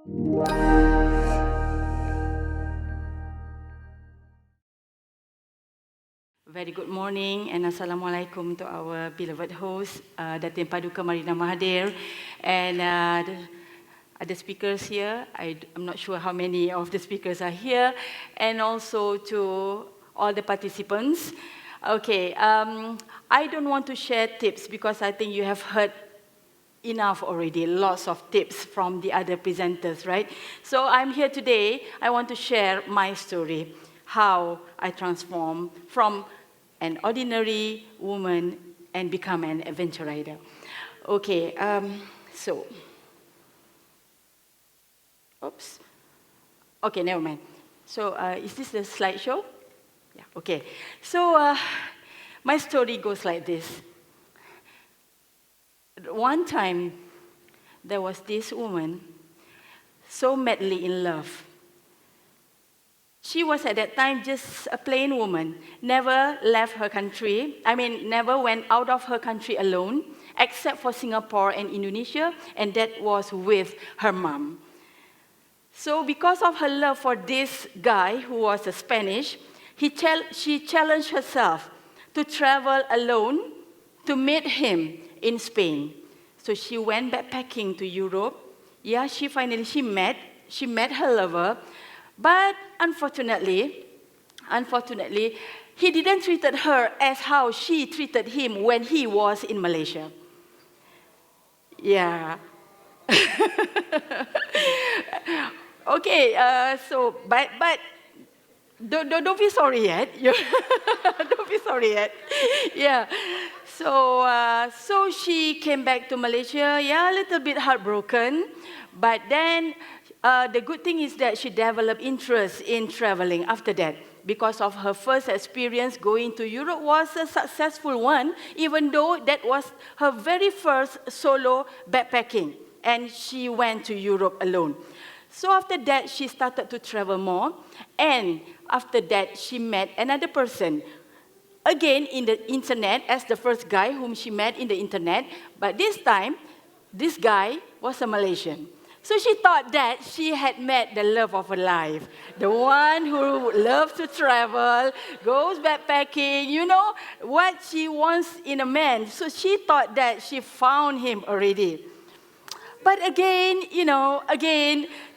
Very good morning and Assalamualaikum to our beloved host, Datin Paduka Marina Mahathir, and the other speakers here. I'm not sure how many of the speakers are here, and also to all the participants. Okay, I don't want to share tips because I think you have heard enough already, lots of tips from the other presenters, right? So I'm here today, I want to share my story, how I transformed from an ordinary woman and become an adventure rider. Okay, oops. Okay, never mind. So is this the slideshow? Yeah, okay. So my story goes like this. One time, there was this woman so madly in love. She was at that time just a plain woman, never left her country, never went out of her country alone, except for Singapore and Indonesia, and that was with her mom. So because of her love for this guy, who was a Spanish, she challenged herself to travel alone to meet him in Spain. So she went backpacking to Europe. Yeah, she met her lover, but unfortunately, he didn't treat her as how she treated him when he was in Malaysia. Yeah. Okay, but don't be sorry yet. Don't be sorry yet. Yeah. So she came back to Malaysia, yeah, a little bit heartbroken. But then the good thing is that she developed interest in traveling after that, because of her first experience going to Europe was a successful one, even though that was her very first solo backpacking, and she went to Europe alone. So after that, she started to travel more, and after that, she met another person, again in the internet, as the first guy whom she met in the internet, but this time, this guy was a Malaysian. So she thought that she had met the love of her life, the one who loves to travel, goes backpacking, you know, what she wants in a man. So she thought that she found him already. But again,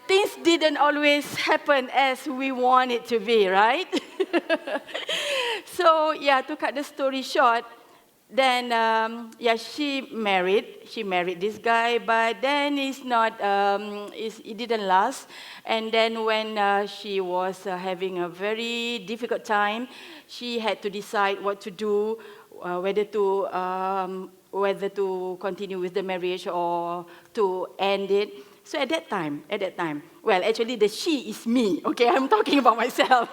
things didn't always happen as we want it to be, right? So, yeah, to cut the story short, then, she married this guy, but then it didn't last. And then when she was having a very difficult time, she had to decide what to do, whether to continue with the marriage or to end it. So at that time, well, actually the she is me, okay? I'm talking about myself.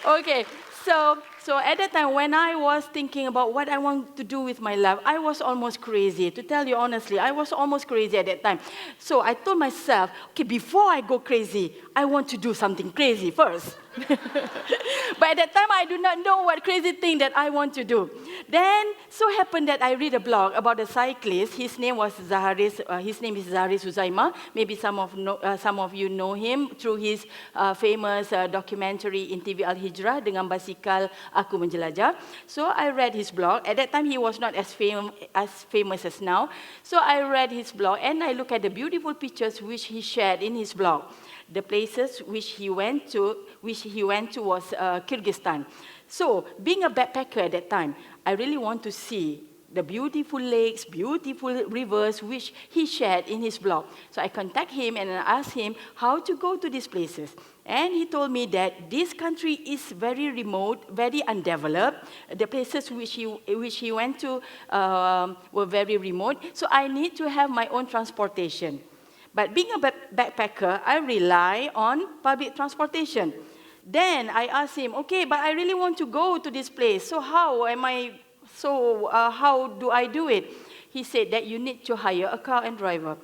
Okay, so at that time, when I was thinking about what I want to do with my life, I was almost crazy. To tell you honestly, I was almost crazy at that time. So I told myself, okay, before I go crazy, I want to do something crazy first. But at that time, I do not know what crazy thing that I want to do. Then, so happened that I read a blog about a cyclist. His name is Zaharis Huzaima. Maybe some of you know him through his famous documentary in TV Al Hijrah, dengan basikal Aku Menjelajah. So I read his blog. At that time, he was not as famous as now. So I read his blog and I looked at the beautiful pictures which he shared in his blog. The places which he went to was Kyrgyzstan. So, being a backpacker at that time, I really want to see the beautiful lakes, beautiful rivers, which he shared in his blog. So I contacted him and I asked him how to go to these places. And he told me that this country is very remote, very undeveloped. The places which he went to were very remote. So I need to have my own transportation. But being a backpacker, I rely on public transportation. Then I asked him, okay, but I really want to go to this place. So how do I do it? He said that you need to hire a car and driver.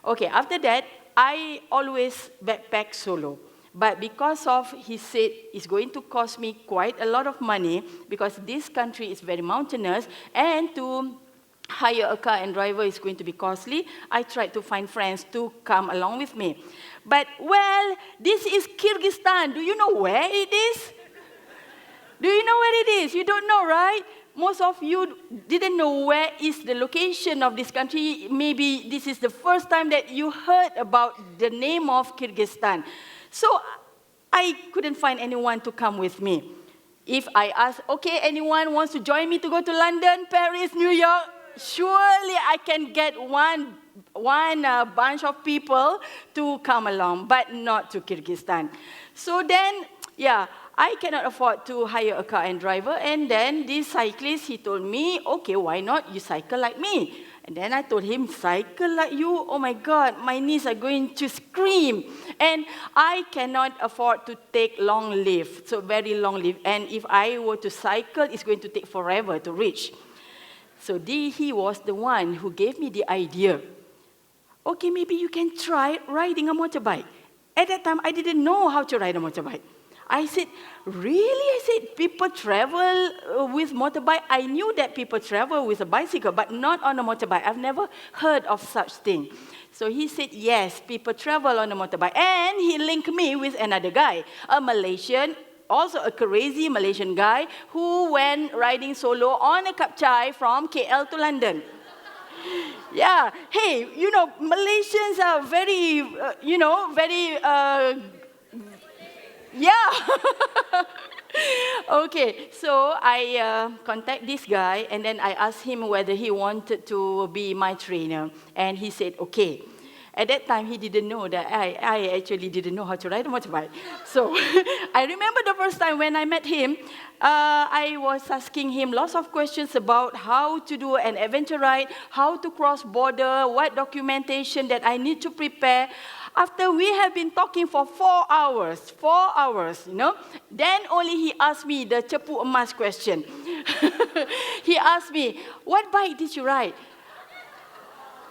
Okay, after that, I always backpack solo. But because of, he said, it's going to cost me quite a lot of money because this country is very mountainous, and to hire a car and driver is going to be costly. I tried to find friends to come along with me. But, well, this is Kyrgyzstan. Do you know where it is? Do you know where it is? You don't know, right? Most of you didn't know where is the location of this country. Maybe this is the first time that you heard about the name of Kyrgyzstan. So I couldn't find anyone to come with me. If I ask, okay, anyone wants to join me to go to London, Paris, New York, surely I can get one bunch of people to come along, but not to Kyrgyzstan. So then, yeah, I cannot afford to hire a car and driver. And then this cyclist, he told me, okay, why not you cycle like me? And then I told him, cycle like you? Oh my God, my knees are going to scream. And I cannot afford to take long leave, so very long leave. And if I were to cycle, it's going to take forever to reach. So he was the one who gave me the idea. Okay, maybe you can try riding a motorbike. At that time, I didn't know how to ride a motorbike. I said, really? I said, people travel with motorbike. I knew that people travel with a bicycle, but not on a motorbike. I've never heard of such thing. So he said, yes, people travel on a motorbike. And he linked me with another guy, a Malaysian, also a crazy Malaysian guy who went riding solo on a kapchai from KL to London. Yeah, hey, you know, Malaysians are very, yeah. Okay, so I contact this guy, and then I asked him whether he wanted to be my trainer. And he said, okay. At that time, he didn't know that I actually didn't know how to ride a motorbike. So I remember the first time when I met him, I was asking him lots of questions about how to do an adventure ride, how to cross border, what documentation that I need to prepare. After we have been talking for 4 hours, you know, then only he asked me the cepu emas question. He asked me, what bike did you ride?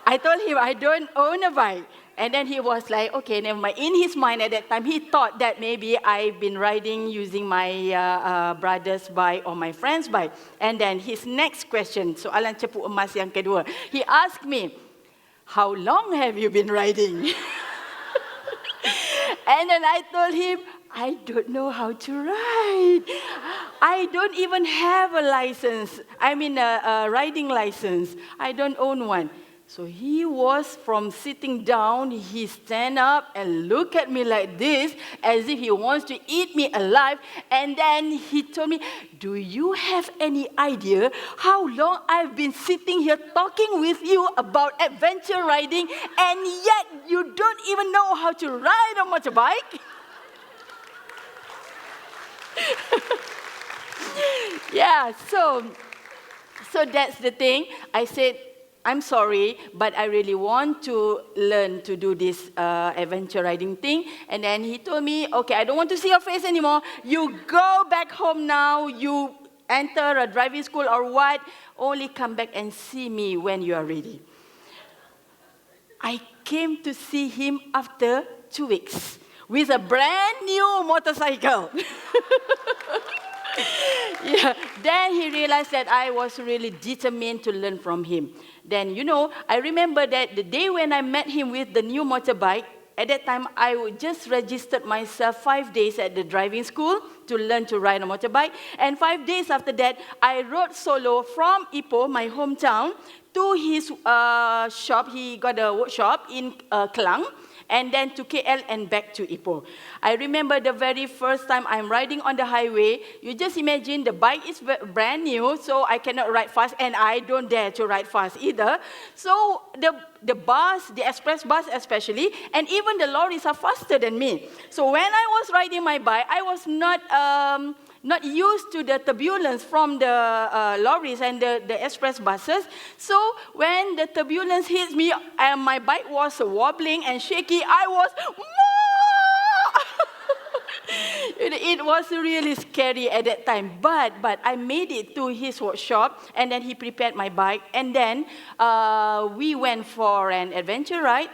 I told him I don't own a bike. And then he was like, okay, never mind. In his mind at that time, he thought that maybe I've been riding using my brother's bike or my friend's bike. And then his next question, soalan cepu emas yang kedua, he asked me, how long have you been riding? And then I told him, I don't know how to ride. I don't even have a license. I mean, a riding license. I don't own one. So he was from sitting down, he stand up and look at me like this, as if he wants to eat me alive. And then he told me, do you have any idea how long I've been sitting here talking with you about adventure riding, and yet you don't even know how to ride a motorbike? Yeah, so that's the thing. I said, I'm sorry, but I really want to learn to do this adventure riding thing. And then he told me, okay, I don't want to see your face anymore. You go back home now. You enter a driving school or what. Only come back and see me when you are ready. I came to see him after 2 weeks with a brand new motorcycle. Yeah. Then he realized that I was really determined to learn from him. Then, you know, I remember that the day when I met him with the new motorbike, at that time, I just registered myself 5 days at the driving school to learn to ride a motorbike. And 5 days after that, I rode solo from Ipoh, my hometown, to his shop. He got a workshop in Kelang. And then to KL and back to Ipoh. I remember the very first time I'm riding on the highway. You just imagine the bike is brand new, so I cannot ride fast, and I don't dare to ride fast either. So the bus, the express bus especially, and even the lorries are faster than me. So when I was riding my bike, I was not used to the turbulence from the lorries and the express buses. So when the turbulence hits me and my bike was wobbling and shaky, I was, it was really scary at that time. But I made it to his workshop, and then he prepared my bike. And then we went for an adventure ride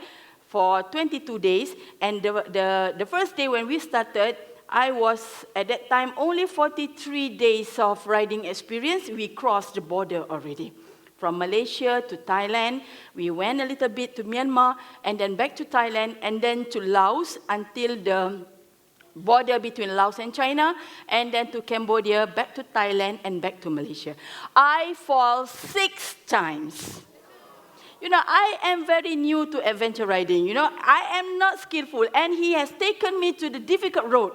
for 22 days. And the first day when we started, I was, at that time, only 43 days of riding experience. We crossed the border already. From Malaysia to Thailand, we went a little bit to Myanmar, and then back to Thailand, and then to Laos until the border between Laos and China, and then to Cambodia, back to Thailand, and back to Malaysia. I fall 6 times. You know, I am very new to adventure riding. You know, I am not skillful, and he has taken me to the difficult road.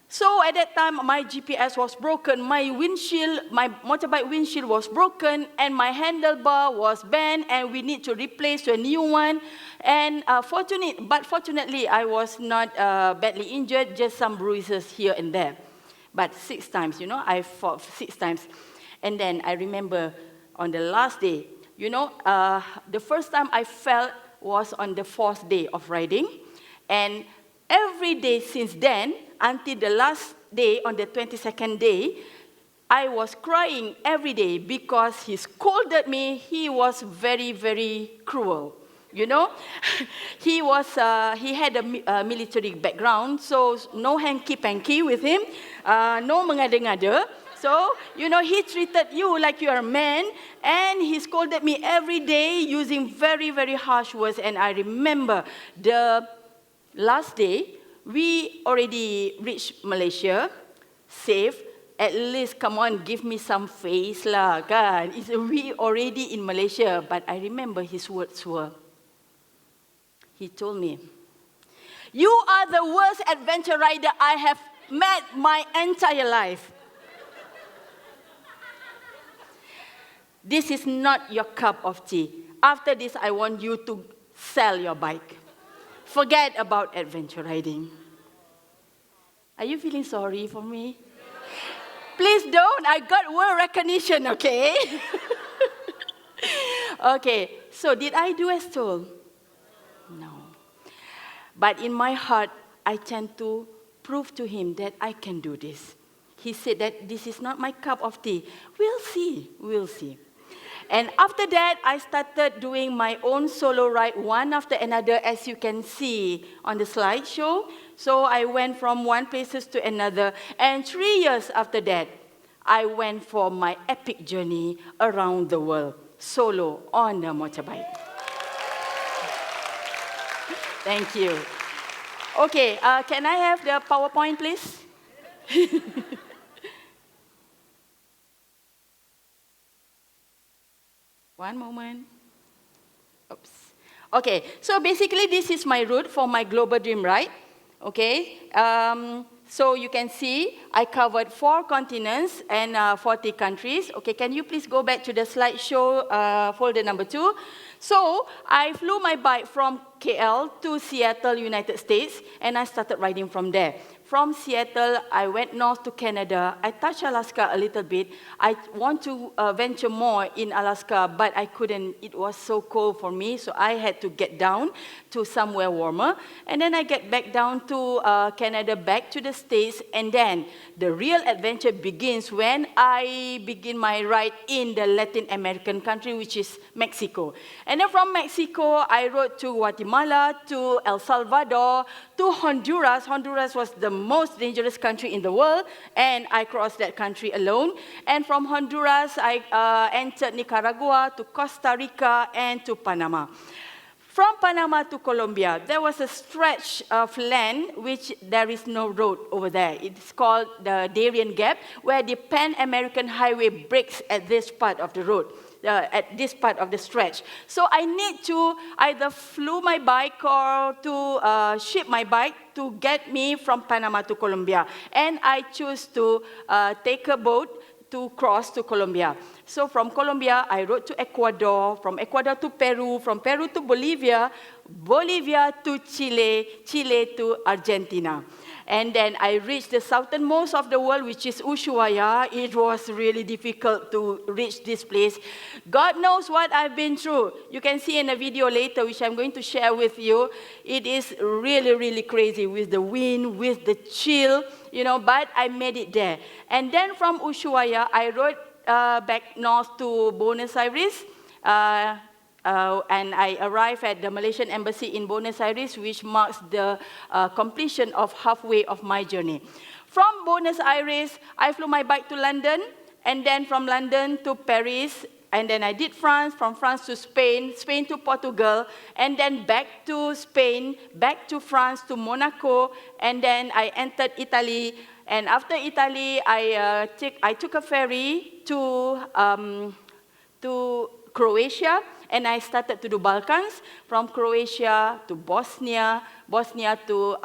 So at that time, my GPS was broken, my windshield, my motorbike windshield was broken, and my handlebar was bent, and we need to replace to a new one. And fortunately, I was not badly injured, just some bruises here and there. But 6 times, you know, I fought 6 times. And then I remember on the last day, you know, the first time I fell was on the 4th day of riding. And every day since then, until the last day, on the 22nd day, I was crying every day because he scolded me. He was very, very cruel, you know. He had a military background, so no hanky-panky with him, no mengada-ngada. So, you know, he treated you like you are a man, and he scolded me every day using very, very harsh words. And I remember the last day, we already reached Malaysia, safe. At least, come on, give me some face lah, kan? We already in Malaysia. But I remember his words were, he told me, "You are the worst adventure rider I have met my entire life. This is not your cup of tea. After this, I want you to sell your bike. Forget about adventure riding." Are you feeling sorry for me? Please don't. I got world recognition, okay? Okay, so did I do as told? No. But in my heart, I tend to prove to him that I can do this. He said that this is not my cup of tea. We'll see, we'll see. And after that, I started doing my own solo ride, one after another, as you can see on the slideshow. So I went from one places to another. And 3 years after that, I went for my epic journey around the world, solo on a motorbike. Thank you. Okay, can I have the PowerPoint, please? One moment. Oops. Okay, so basically this is my route for my global dream ride. Okay, so you can see I covered 4 continents and 40 countries. Okay, can you please go back to the slideshow, folder number 2. So I flew my bike from KL to Seattle, United States, and I started riding from there. From Seattle, I went north to Canada. I touched Alaska a little bit. I want to venture more in Alaska, but I couldn't. It was so cold for me, so I had to get down to somewhere warmer. And then I get back down to Canada, back to the States, and then the real adventure begins when I begin my ride in the Latin American country, which is Mexico. And then from Mexico, I rode to Guatemala, to El Salvador, to Honduras. Honduras was the most dangerous country in the world, and I crossed that country alone. And from Honduras, I entered Nicaragua, to Costa Rica, and to Panama. From Panama to Colombia, there was a stretch of land which there is no road over there. It's called the Darien Gap, where the Pan-American Highway breaks at this part of the road. At this part of the stretch. So I need to either flew my bike or to ship my bike to get me from Panama to Colombia. And I choose to take a boat to cross to Colombia. So from Colombia, I rode to Ecuador, from Ecuador to Peru, from Peru to Bolivia, Bolivia to Chile, Chile to Argentina. And then I reached the southernmost of the world, which is Ushuaia. It was really difficult to reach this place. God knows what I've been through. You can see in a video later, which I'm going to share with you. It is really, really crazy with the wind, with the chill, you know, but I made it there. And then from Ushuaia, I rode back north to Buenos Aires. And I arrived at the Malaysian Embassy in Buenos Aires, which marks the completion of halfway of my journey. From Buenos Aires, I flew my bike to London, and then from London to Paris, and then I did France, from France to Spain, Spain to Portugal, and then back to Spain, back to France, to Monaco, and then I entered Italy. And after Italy, I took a ferry to Croatia, and I started to do Balkans, from Croatia to Bosnia, Bosnia to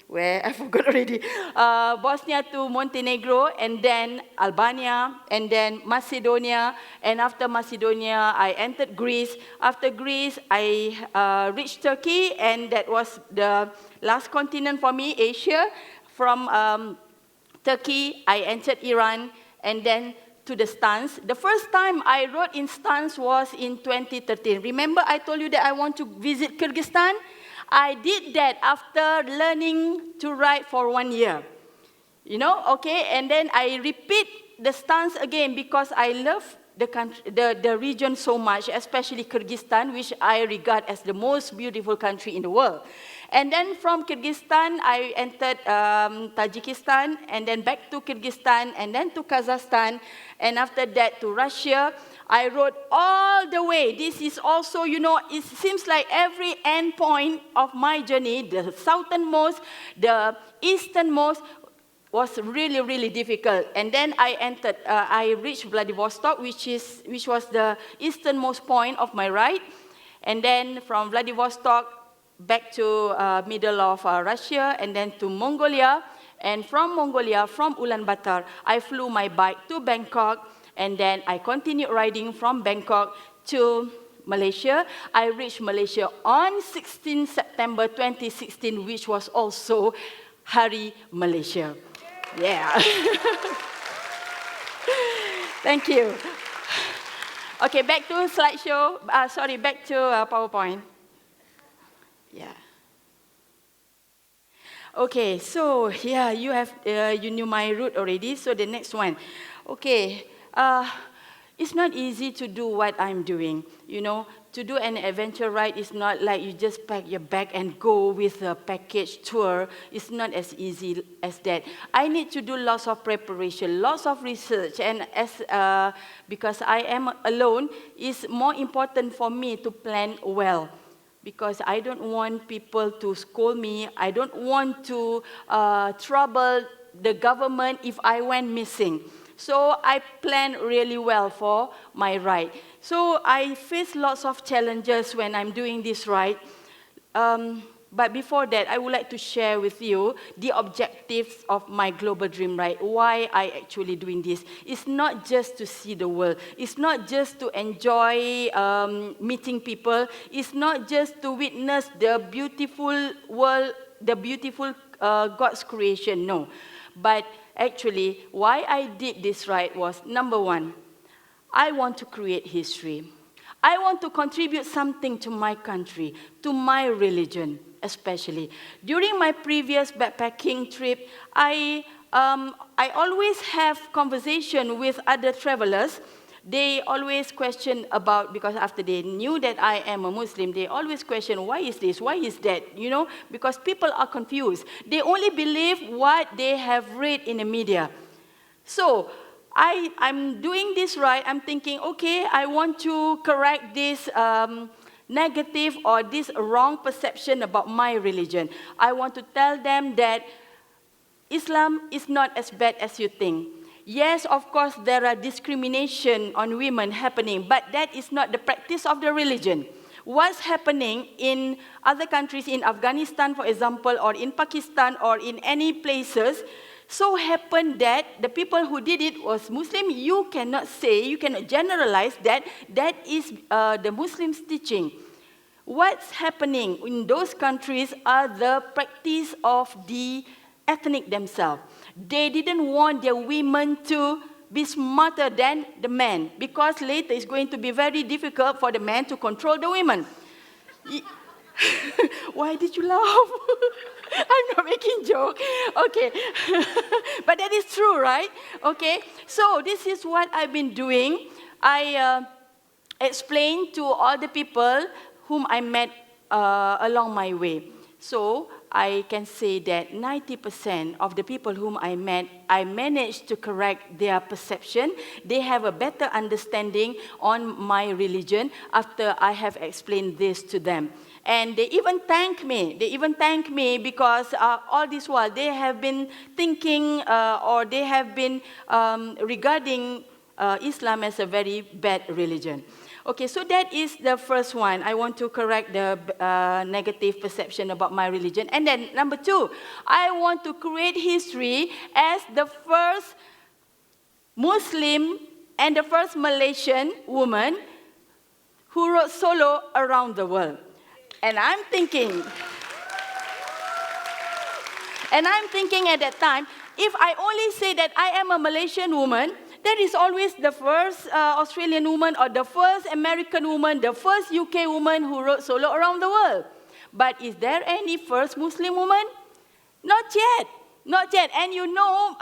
where I forgot already, Bosnia to Montenegro, and then Albania, and then Macedonia, and after Macedonia, I entered Greece. After Greece, I reached Turkey, and that was the last continent for me, Asia. From Turkey, I entered Iran, and then to the Stans. The first time I rode in Stans was in 2013. Remember I told you that I want to visit Kyrgyzstan? I did that after learning to ride for 1 year. You know, okay? And then I repeat the Stans again because I love the country, the region so much, especially Kyrgyzstan, which I regard as the most beautiful country in the world. And then from Kyrgyzstan, I entered Tajikistan, and then back to Kyrgyzstan, and then to Kazakhstan, and after that to Russia. I rode all the way. This is also, you know, it seems like every end point of my journey, the southernmost, the easternmost, was really, really difficult. And then I reached Vladivostok, which was the easternmost point of my ride. And then from Vladivostok, back to middle of Russia, and then to Mongolia. And from Mongolia, from Ulaanbaatar, I flew my bike to Bangkok, and then I continued riding from Bangkok to Malaysia. I reached Malaysia on 16 September 2016, which was also Hari Malaysia. Yeah. Thank you. Okay, back to slideshow. Back to PowerPoint. Yeah. Okay, so yeah, you knew my route already. So the next one. Okay, it's not easy to do what I'm doing. You know, to do an adventure ride is not like you just pack your bag and go with a package tour. It's not as easy as that. I need to do lots of preparation, lots of research, and because I am alone, it's more important for me to plan well. Because I don't want people to scold me. I don't want to trouble the government if I went missing. So I planned really well for my ride. So I face lots of challenges when I'm doing this ride. But before that, I would like to share with you the objectives of my global dream ride, why I actually doing this. It's not just to see the world. It's not just to enjoy meeting people. It's not just to witness the beautiful world, the beautiful God's creation, no. But actually, why I did this ride was, number one, I want to create history. I want to contribute something to my country, to my religion, especially. During my previous backpacking trip, I always have conversation with other travelers. They always question about, because after they knew that I am a Muslim, they always question, why is this, why is that, you know, because people are confused. They only believe what they have read in the media. So, I'm doing this right, I'm thinking, okay, I want to correct this negative or this wrong perception about my religion. I want to tell them that Islam is not as bad as you think. Yes, of course, there are discrimination on women happening, but that is not the practice of the religion. What's happening in other countries, in Afghanistan, for example, or in Pakistan, or in any places, so happened that the people who did it was Muslim. You cannot say, you cannot generalize that that is the Muslims' teaching. What's happening in those countries are the practice of the ethnic themselves. They didn't want their women to be smarter than the men, because later it's going to be very difficult for the men to control the women. Why did you laugh? I'm not making joke. Okay. But that is true, right? Okay. So this is what I've been doing. I explained to all the people whom I met along my way. So I can say that 90% of the people whom I met, I managed to correct their perception. They have a better understanding on my religion after I have explained this to them. And they even thank me. They even thank me because all this while they have been thinking or they have been regarding Islam as a very bad religion. Okay, so that is the first one. I want to correct the negative perception about my religion. And then number 2, I want to create history as the first Muslim and the first Malaysian woman who wrote solo around the world. And I'm thinking at that time, if I only say that I am a Malaysian woman, that is always the first Australian woman or the first American woman, the first UK woman who wrote solo around the world. But is there any first Muslim woman? Not yet. Not yet. And you know,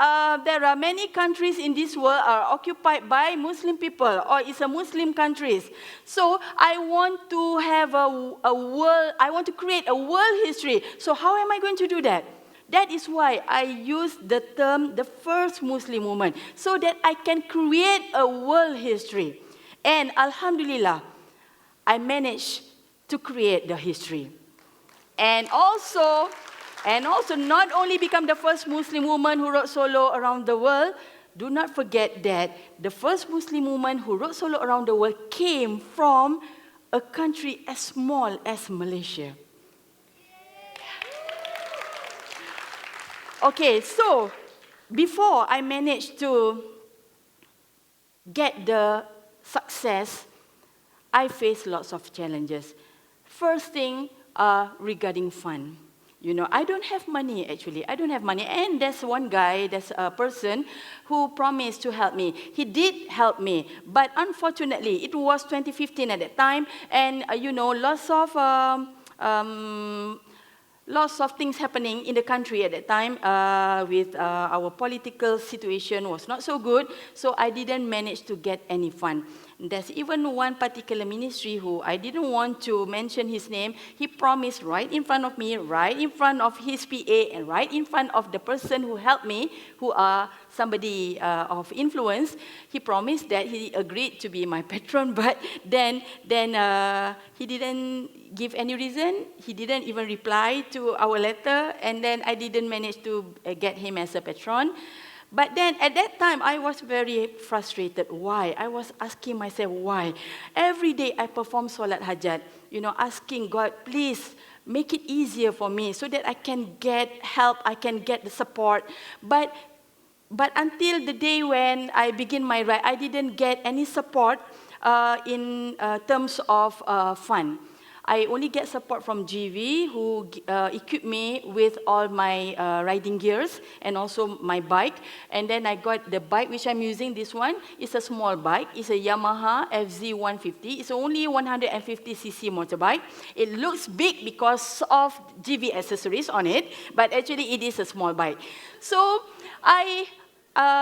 there are many countries in this world are occupied by Muslim people, or it's a Muslim countries. So I want to have a world, I want to create a world history. So how am I going to do that? That is why I use the term, the first Muslim woman, so that I can create a world history. And Alhamdulillah, I managed to create the history. And also not only become the first Muslim woman who wrote solo around the world, do not forget that the first Muslim woman who wrote solo around the world came from a country as small as Malaysia. Okay, so before I managed to get the success, I faced lots of challenges. First thing, regarding fund. You know, I don't have money actually. I don't have money. And there's one guy, there's a person who promised to help me. He did help me. But unfortunately, it was 2015 at that time. And, you know, lots of things happening in the country at that time with our political situation was not so good. So I didn't manage to get any fund. There's even one particular ministry who I didn't want to mention his name. He promised right in front of me, right in front of his PA, and right in front of the person who helped me, who are somebody of influence. He promised that he agreed to be my patron, but then he didn't give any reason. He didn't even reply to our letter, and then I didn't manage to get him as a patron. But then at that time, I was very frustrated. Why? I was asking myself, why? Every day I perform Solat Hajat, you know, asking God, please make it easier for me so that I can get help, I can get the support. But until the day when I begin my ride, I didn't get any support in terms of fund. I only get support from GV, who equipped me with all my riding gears and also my bike. And then I got the bike which I'm using, this one. It's a small bike. It's a Yamaha FZ150. It's only 150cc motorbike. It looks big because of GV accessories on it, but actually it is a small bike. So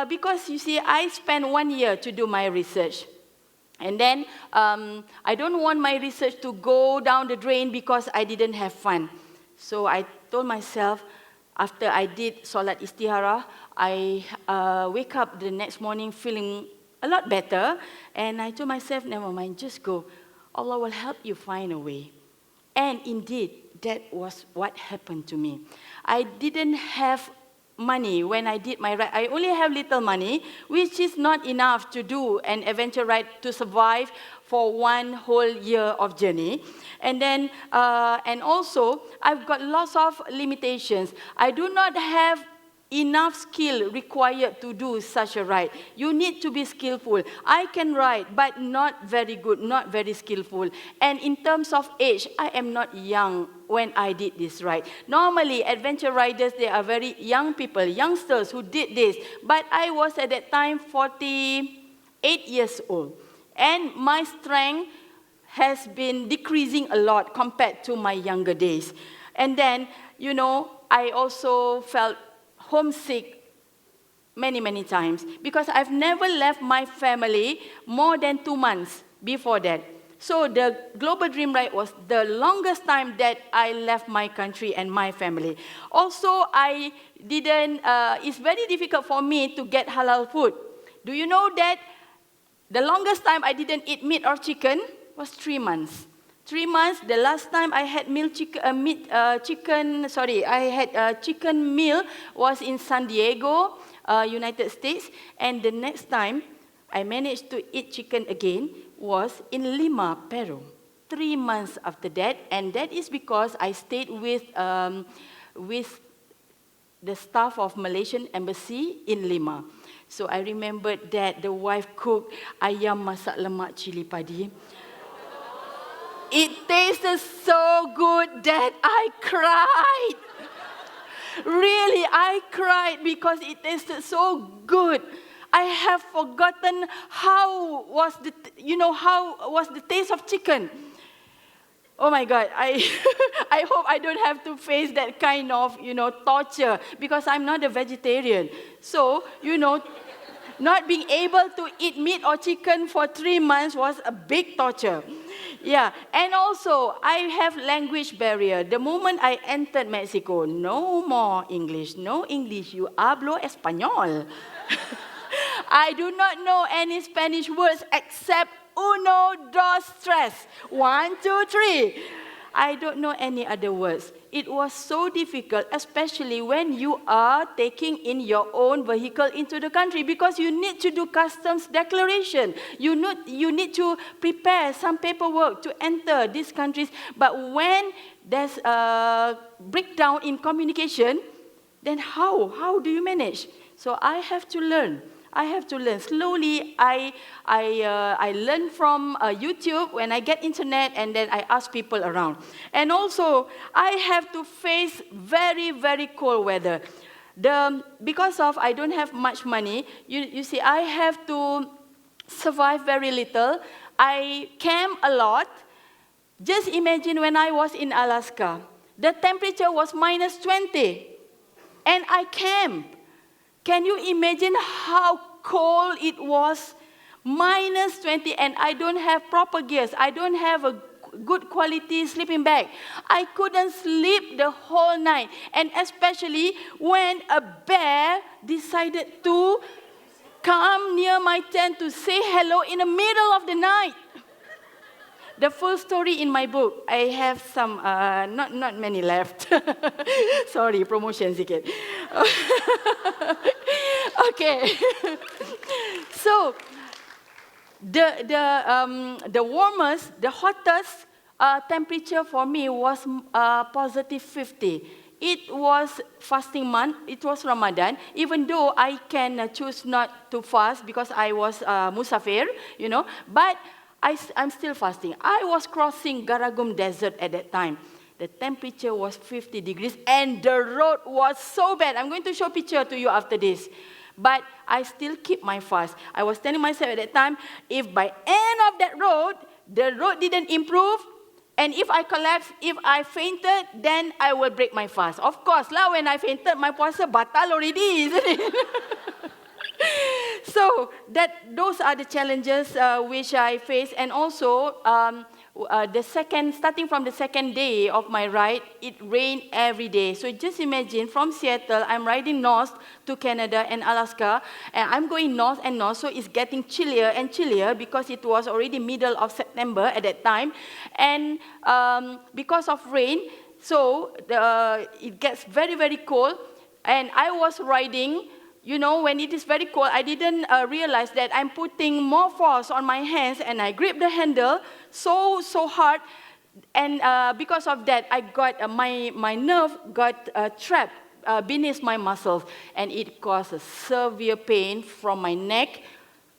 because you see, I spent 1 year to do my research. And then I don't want my research to go down the drain because I didn't have fun. So I told myself, after I did Solat Istihara, I wake up the next morning feeling a lot better. And I told myself, never mind, just go. Allah will help you find a way. And indeed, that was what happened to me. I didn't have money when I did my ride. I only have little money, which is not enough to do an adventure ride to survive for 1 whole year of journey. And then, and also, I've got lots of limitations. I do not have enough skill required to do such a ride. You need to be skillful. I can ride, but not very good, not very skillful. And in terms of age, I am not young when I did this ride. Normally, adventure riders, they are very young people, youngsters who did this. But I was at that time 48 years old. And my strength has been decreasing a lot compared to my younger days. And then, you know, I also felt homesick many times because I've never left my family more than 2 months before that. So the global dream ride was the longest time that I left my country and my family. Also, it's very difficult for me to get halal food. Do you know that the longest time I didn't eat meat or chicken was 3 months. 3 months, the last time I had chicken meal was in San Diego, United States. And the next time I managed to eat chicken again was in Lima, Peru. 3 months after that, and that is because I stayed with the staff of Malaysian embassy in Lima. So I remembered that the wife cooked ayam masak lemak cili padi. It tasted so good that I cried. Really, I cried because it tasted so good. I have forgotten how was the taste of chicken. Oh my God, I hope I don't have to face that kind of, torture because I'm not a vegetarian. So, not being able to eat meat or chicken for 3 months was a big torture. Yeah, and also I have language barrier. The moment I entered Mexico, no more English, no English, you hablo español. I do not know any Spanish words except uno, dos, tres. 1, 2, 3. I don't know any other words. It was so difficult, especially when you are taking in your own vehicle into the country because you need to do customs declaration. You need to prepare some paperwork to enter these countries. But when there's a breakdown in communication, then how do you manage? So I have to learn. Slowly, I learn from YouTube when I get internet, and then I ask people around. And also, I have to face very, very cold weather. Because I don't have much money, you see, I have to survive very little. I camp a lot. Just imagine when I was in Alaska, the temperature was -20, and I camped. Can you imagine how cold it was? -20, and I don't have proper gears. I don't have a good quality sleeping bag. I couldn't sleep the whole night, and especially when a bear decided to come near my tent to say hello in the middle of the night. The full story in my book. I have some, not many left. Sorry, promotion sikit. Okay. So, the warmest, the hottest temperature for me was +50. It was fasting month. It was Ramadan. Even though I can choose not to fast because I was musafir, but I'm still fasting. I was crossing Garagum Desert at that time. The temperature was 50 degrees and the road was so bad. I'm going to show a picture to you after this. But I still keep my fast. I was telling myself at that time, if by end of that road, the road didn't improve, and if I collapse, if I fainted, then I will break my fast. Of course, when I fainted, my puasa batal already, isn't it? So those are the challenges which I face, and also starting from the second day of my ride, it rained every day. So just imagine from Seattle, I'm riding north to Canada and Alaska, and I'm going north and north, so it's getting chillier and chillier because it was already middle of September at that time, and because of rain, so it gets very, very cold, and I was riding. When it is very cold, I didn't realize that I'm putting more force on my hands, and I grip the handle so hard, and because of that, I got my nerve got trapped beneath my muscles, and it caused a severe pain from my neck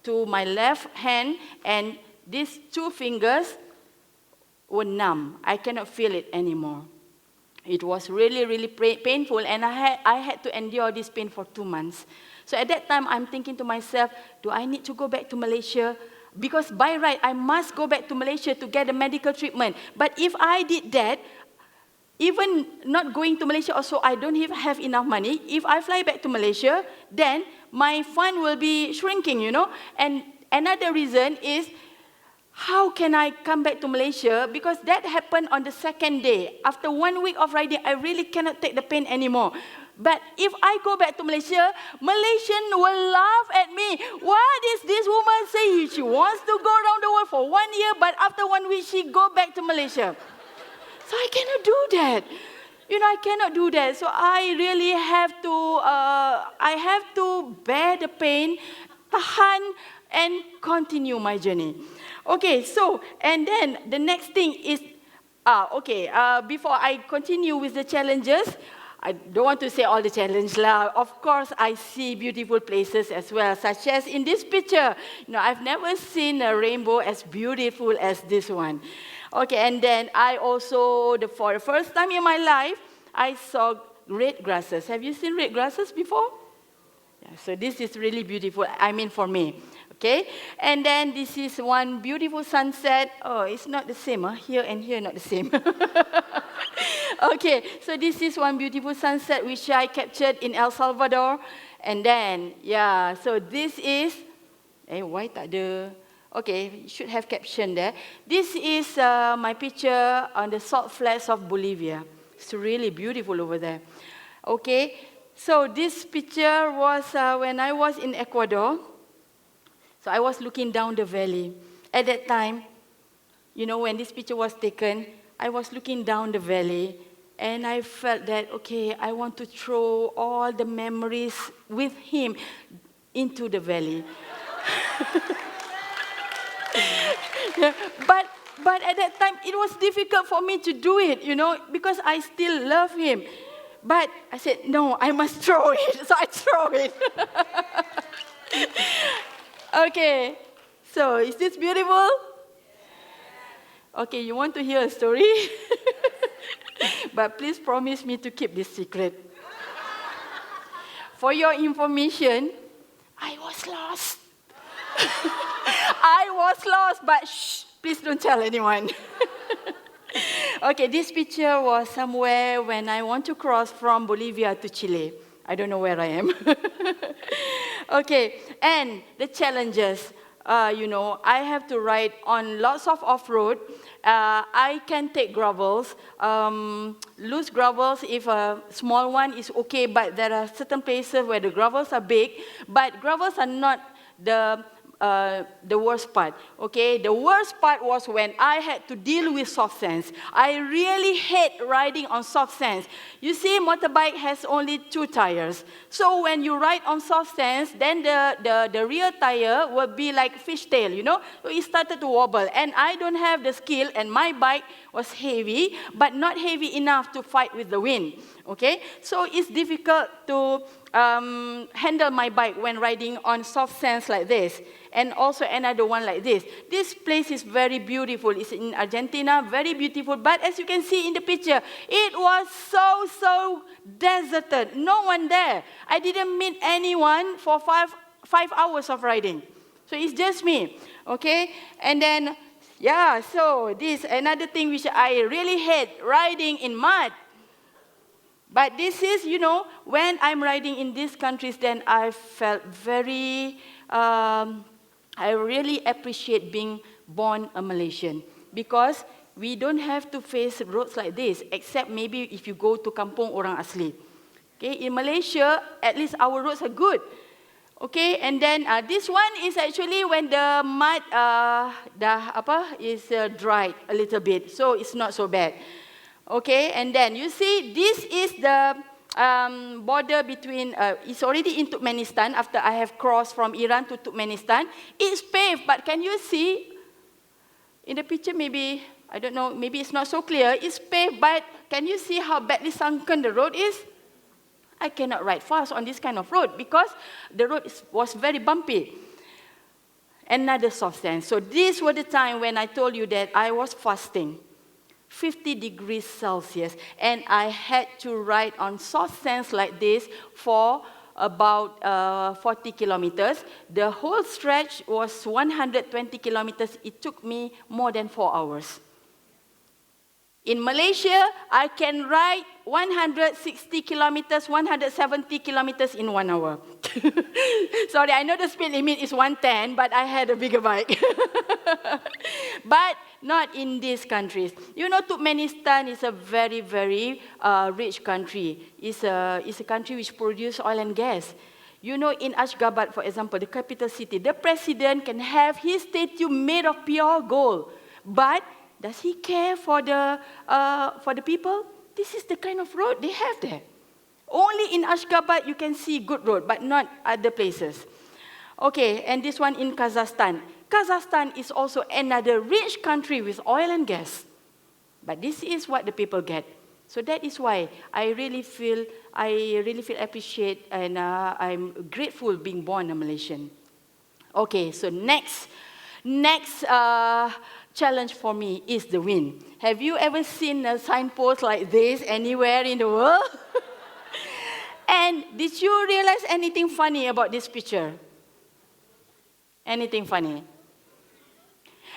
to my left hand, and these 2 fingers were numb. I cannot feel it anymore. It was really, really painful, and I had to endure this pain for 2 months. So at that time, I'm thinking to myself, do I need to go back to Malaysia? Because by right, I must go back to Malaysia to get a medical treatment. But if I did that, even not going to Malaysia also, I don't even have enough money. If I fly back to Malaysia, then my fund will be shrinking, And another reason is, how can I come back to Malaysia? Because that happened on the second day. After 1 week of riding, I really cannot take the pain anymore. But if I go back to Malaysia, Malaysian will laugh at me. What is this woman saying? She wants to go around the world for 1 year, but after 1 week, she go back to Malaysia. So I cannot do that. I cannot do that. So I really have to bear the pain, tahan, and continue my journey. Okay, so, and then the next thing is, before I continue with the challenges, I don't want to say all the challenges lah. Of course, I see beautiful places as well, such as in this picture. I've never seen a rainbow as beautiful as this one. Okay, and then I also, for the first time in my life, I saw red grasses. Have you seen red grasses before? Yeah, so this is really beautiful, for me. Okay, and then this is one beautiful sunset. Oh, it's not the same. Here and here, not the same. Okay, so this is one beautiful sunset which I captured in El Salvador. And then, so this is, why tak ada? Okay, should have caption there. This is my picture on the salt flats of Bolivia. It's really beautiful over there. Okay, so this picture was when I was in Ecuador. So I was looking down the valley. At that time, when this picture was taken, I was looking down the valley, and I felt that, okay, I want to throw all the memories with him into the valley. But at that time, it was difficult for me to do it, because I still love him. But I said, no, I must throw it. So I throw it. Okay, so is this beautiful? Okay, you want to hear a story? But please promise me to keep this secret. For your information, I was lost. I was lost, but shh, please don't tell anyone. Okay, this picture was somewhere when I want to cross from Bolivia to Chile. I don't know where I am. Okay, and the challenges. I have to ride on lots of off-road. I can take gravels. Loose gravels, if a small one is okay, but there are certain places where the gravels are big, but gravels are not the worst part, okay? The worst part was when I had to deal with soft sands. I really hate riding on soft sands. You see, motorbike has only 2 tires. So when you ride on soft sands, then the rear tire will be like fishtail, So it started to wobble. And I don't have the skill, and my bike was heavy, but not heavy enough to fight with the wind, okay? So it's difficult to handle my bike when riding on soft sands like this. And also another one like this. This place is very beautiful. It's in Argentina, very beautiful. But as you can see in the picture, it was so deserted. No one there. I didn't meet anyone for five hours of riding. So it's just me, okay? And then, so this another thing which I really hate, riding in mud. But this is, when I'm riding in these countries, then I felt very, I really appreciate being born a Malaysian, because we don't have to face roads like this, except maybe if you go to Kampung Orang Asli. Okay, in Malaysia, at least our roads are good. Okay, and then this one is actually when the mud is dried a little bit, so it's not so bad. Okay, and then you see, this is the border between, it's already in Turkmenistan after I have crossed from Iran to Turkmenistan. It's paved, but can you see? In the picture, maybe, I don't know, maybe it's not so clear. It's paved, but can you see how badly sunken the road is? I cannot ride fast on this kind of road because the road was very bumpy. Another soft sand. So this was the time when I told you that I was fasting. 50 degrees Celsius, and I had to ride on soft sands like this for about 40 kilometers. The whole stretch was 120 kilometers. It took me more than 4 hours. In Malaysia, I can ride 160 kilometers, 170 kilometers in 1 hour. Sorry, I know the speed limit is 110, but I had a bigger bike. But not in these countries. You know, Turkmenistan is a very, very rich country. It's a country which produces oil and gas. You know, in Ashgabat, for example, the capital city, the president can have his statue made of pure gold. But does he care for the people? This is the kind of road they have there. Only in Ashgabat you can see good road, but not other places. Okay, and this one in Kazakhstan. Kazakhstan is also another rich country with oil and gas. But this is what the people get. So that is why I really feel appreciate and I'm grateful being born a Malaysian. Okay, so next challenge for me is the wind. Have you ever seen a signpost like this anywhere in the world? And did you realize anything funny about this picture? Anything funny?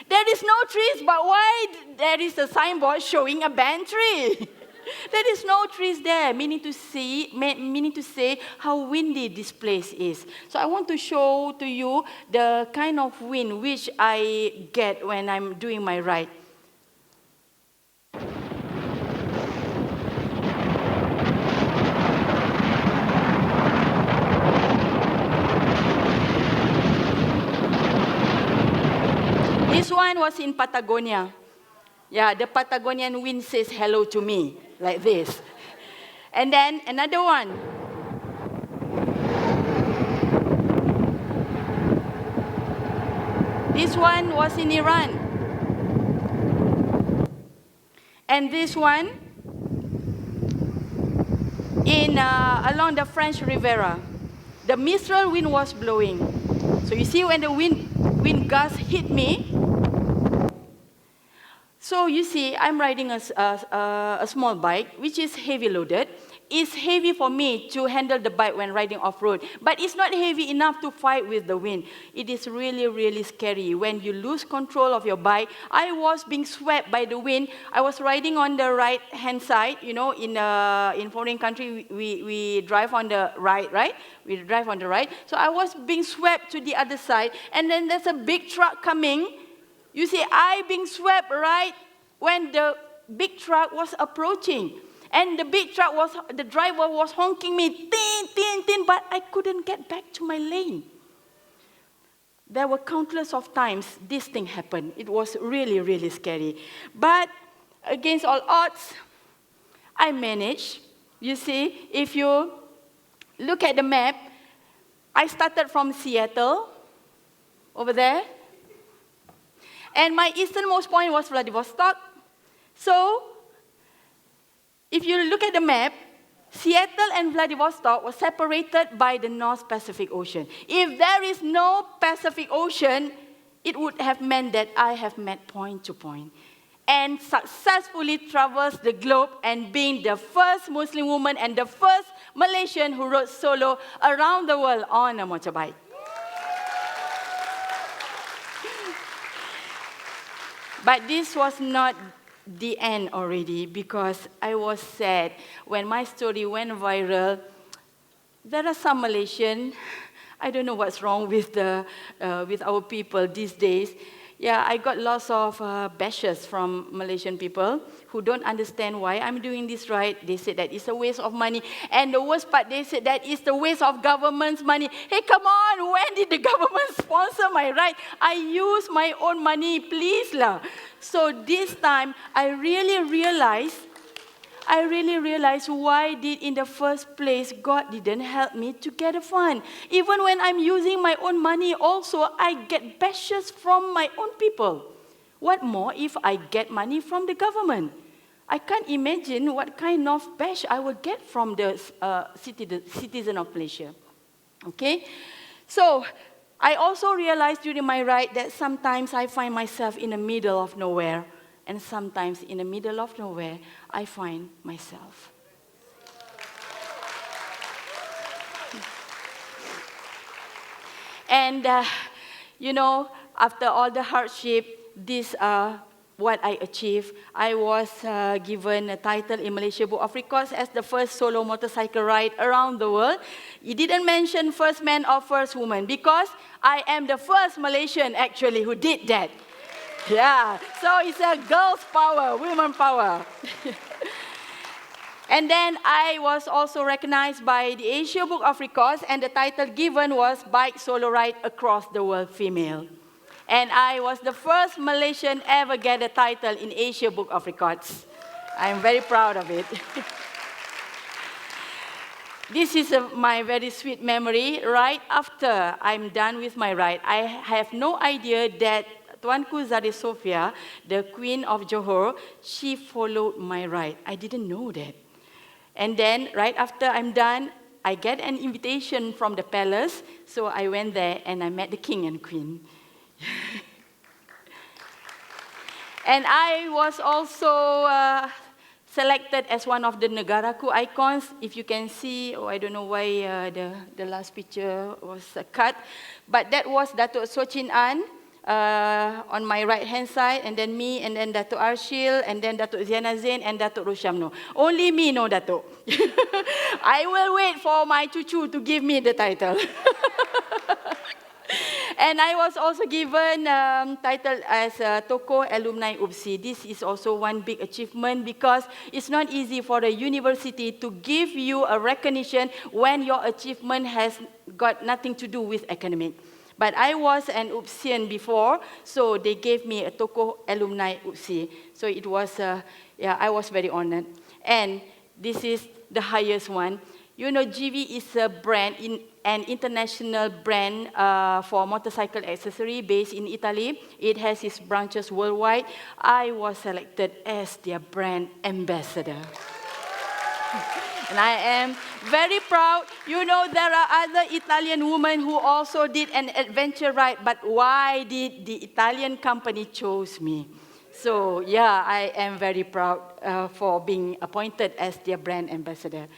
There is no trees, but why there is a signboard showing a banned tree? There is no trees there, meaning to say how windy this place is. So I want to show to you the kind of wind which I get when I'm doing my ride. This one was in Patagonia. Yeah, the Patagonian wind says hello to me, like this. And then another one. This one was in Iran. And this one along the French Riviera. The Mistral wind was blowing. So you see when the wind gusts hit me. So you see, I'm riding a small bike, which is heavy loaded. It's heavy for me to handle the bike when riding off-road, but it's not heavy enough to fight with the wind. It is really, really scary when you lose control of your bike. I was being swept by the wind. I was riding on the right-hand side. You know, in foreign country, we drive on the right? We drive on the right. So I was being swept to the other side, and then there's a big truck coming. You see, I being swept right when the big truck was approaching. And the driver was honking me, tin, tin, tin, but I couldn't get back to my lane. There were countless of times this thing happened. It was really, really scary. But against all odds, I managed. You see, if you look at the map, I started from Seattle, over there. And my easternmost point was Vladivostok. So, if you look at the map, Seattle and Vladivostok were separated by the North Pacific Ocean. If there is no Pacific Ocean, it would have meant that I have met point to point and successfully traversed the globe and being the first Muslim woman and the first Malaysian who rode solo around the world on a motorbike. But this was not the end already, because I was sad when my story went viral. There are some Malaysian, I don't know what's wrong with our people these days. Yeah, I got lots of bashes from Malaysian people who don't understand why I'm doing this right. They said that it's a waste of money. And the worst part, they said that it's the waste of government's money. Hey, come on, when did the government sponsor my ride? I use my own money, please lah. So this time, I really realized why did in the first place God didn't help me to get a fund. Even when I'm using my own money also, I get bashes from my own people. What more if I get money from the government? I can't imagine what kind of bash I will get from the citizen of Malaysia. Okay? So, I also realized during my ride that sometimes I find myself in the middle of nowhere. And sometimes in the middle of nowhere, I find myself. And, after all the hardship, this what I achieved. I was given a title in Malaysia Book of Records as the first solo motorcycle ride around the world. It didn't mention first man or first woman, because I am the first Malaysian actually who did that. Yeah, so it's a girls' power, women power. And then I was also recognized by the Asia Book of Records, and the title given was Bike Solo Ride Across the World Female. And I was the first Malaysian ever get a title in Asia Book of Records. I'm very proud of it. This is my very sweet memory. Right after I'm done with my ride, I have no idea that Tuanku Zade Sofia, the Queen of Johor, she followed my ride. I didn't know that. And then, right after I'm done, I get an invitation from the palace. So I went there and I met the king and queen. And I was also selected as one of the Negaraku icons. If you can see, I don't know why the last picture was cut, but that was Datuk Sochin An on my right-hand side, and then me, and then Datuk Arshil, and then Datuk Ziana Zain, and Datuk Roshamno. Only me know Datuk. I will wait for my cucu to give me the title. And I was also given title as a Tokoh Alumni UPSI. This is also one big achievement because it's not easy for a university to give you a recognition when your achievement has got nothing to do with academic. But I was an UPSIan before, so they gave me a Tokoh Alumni UPSI. So it was, I was very honored. And this is the highest one. You know, GV is a brand, an international brand for motorcycle accessory based in Italy. It has its branches worldwide. I was selected as their brand ambassador. And I am very proud. You know, there are other Italian women who also did an adventure ride, but why did the Italian company choose me? So, yeah, I am very proud for being appointed as their brand ambassador.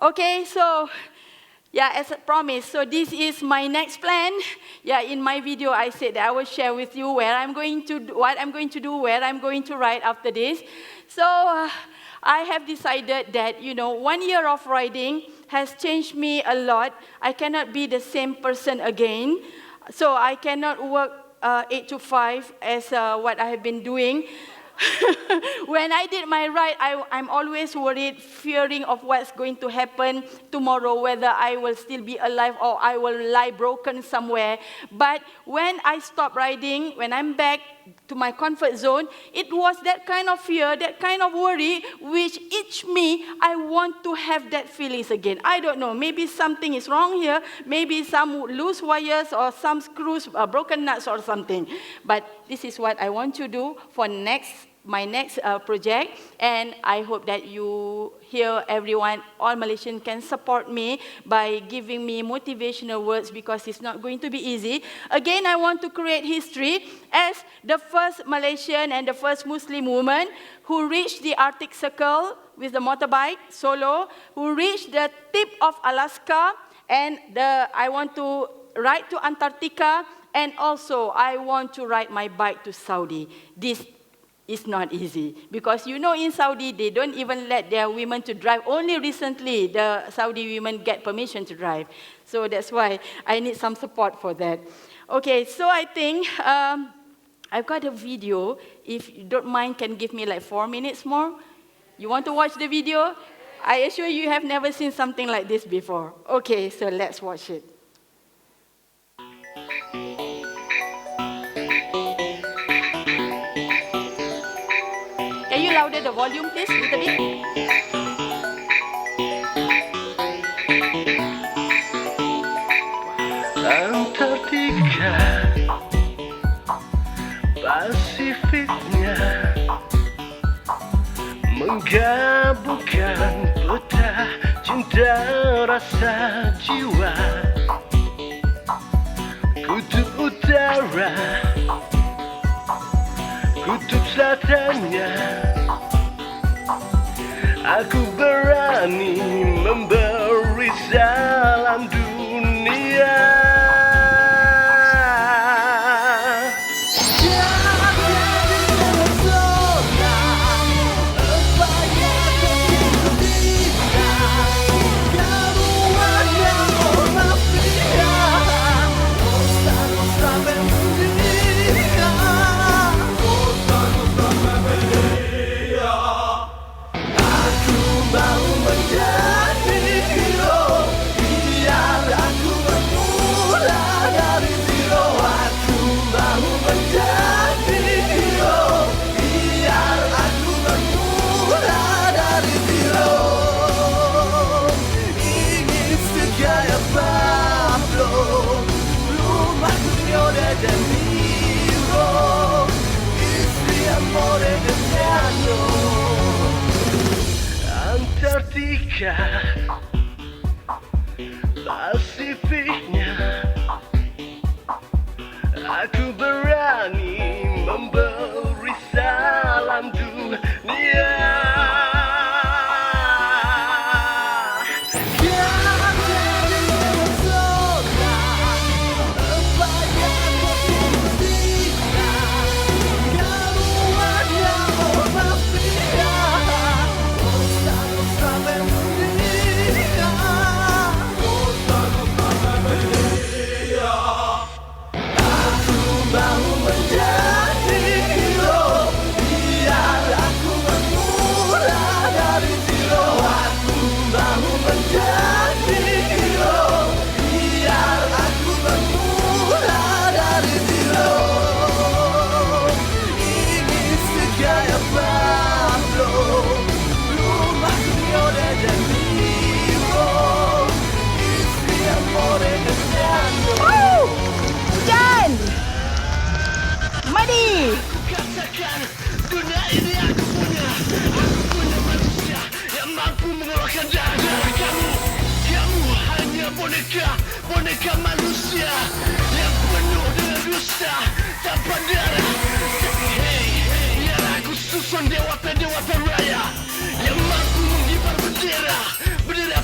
Okay, so, yeah, as I promised, so this is my next plan. Yeah, in my video, I said that I will share with you where I'm going to, what I'm going to do, where I'm going to ride after this. So, I have decided that, you know, 1 year of riding has changed me a lot. I cannot be the same person again. So I cannot work 8 to 5 as what I have been doing. When I did my ride, I'm always worried, fearing of what's going to happen tomorrow, whether I will still be alive or I will lie broken somewhere. But when I stop riding, when I'm back to my comfort zone, it was that kind of fear, that kind of worry, which each me, I want to have that feelings again. I don't know, maybe something is wrong here, maybe some loose wires or some screws, broken nuts or something. But this is what I want to do for my next project, and I hope that you here, everyone, all Malaysians can support me by giving me motivational words because it's not going to be easy. Again, I want to create history as the first Malaysian and the first Muslim woman who reached the Arctic Circle with the motorbike solo, who reached the tip of Alaska, and I want to ride to Antarctica, and also I want to ride my bike to Saudi. This is not easy because you know in Saudi they don't even let their women to drive. Only recently the Saudi women get permission to drive. So that's why I need some support for that. Okay, so I think I've got a video. If you don't mind, can give me like 4 minutes more? You want to watch the video? I assure you have never seen something like this before. Okay, so let's watch it. Can you louder the volume, please, a little bit? Antartika, Pasifiknya, menggabungkan peta cinta rasa jiwa. Kutub utara, kutub selatannya, aku berani memberi salam dunia. Antartika, Pasifiknya, aku berani memberi salam dunia. Madi! Katakan dunia ini aku punya manusia yang mampu mengeluarkan darah kamu. Kamu hanya boneka manusia yang penuh dengan dusta tanpa darah. Hey, biar aku susun dewata raya yang mampu mengibar bendera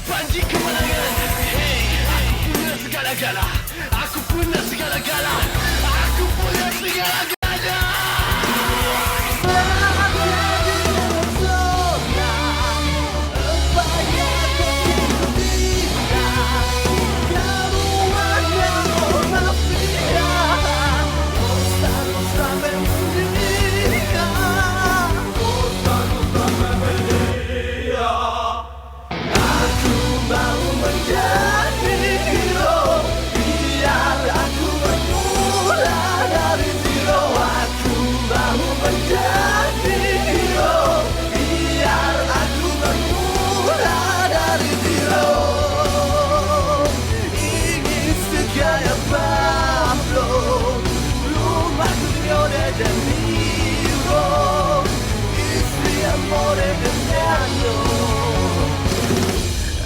panji kemenangan. Hey, aku punya segala-gala, aku punya segala-gala, aku punya segala-gala.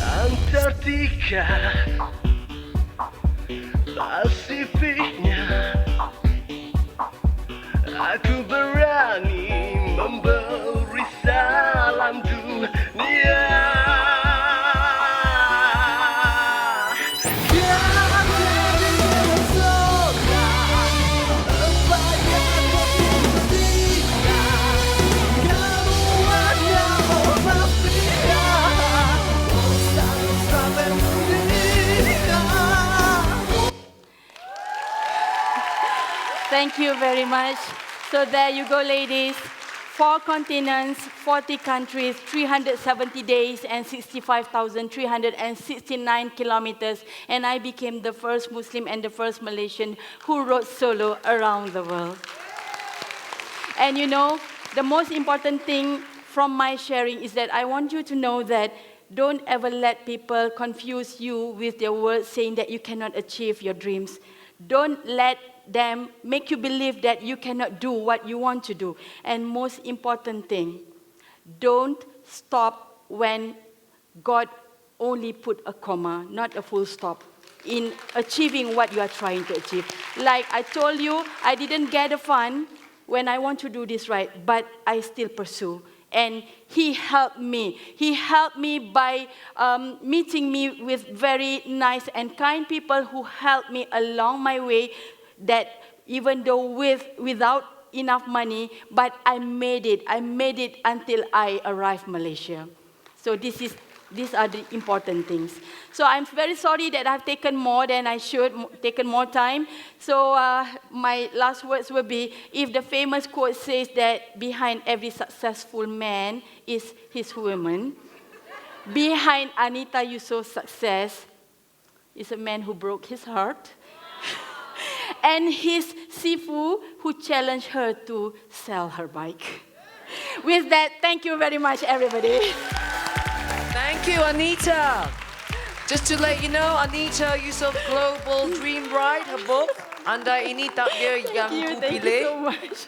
Antartika, Pasifiknya, aku berani memberi salam dunia. Thank you very much. So there you go, ladies. 4 continents, 40 countries, 370 days, and 65,369 kilometers. And I became the first Muslim and the first Malaysian who rode solo around the world. And you know, the most important thing from my sharing is that I want you to know that don't ever let people confuse you with their words saying that you cannot achieve your dreams. Don't let them make you believe that you cannot do what you want to do. And most important thing, don't stop when God only put a comma, not a full stop, in achieving what you are trying to achieve. Like I told you, I didn't get a fund when I want to do this right, but I still pursue. And he helped me. He helped me by meeting me with very nice and kind people who helped me along my way, that even though without enough money, but I made it. I made it until I arrived Malaysia. So these are the important things. So I'm very sorry that I've taken more than I should, taken more time. So my last words will be, if the famous quote says that behind every successful man is his woman, behind Anita Yusof's success is a man who broke his heart, and his Sifu who challenged her to sell her bike. With that, thank you very much, everybody. Thank you, Anita. Just to let you know, Anita Yusof Global Dream Ride, her book, anda ini takdir yang ku Thank you pilih. so much.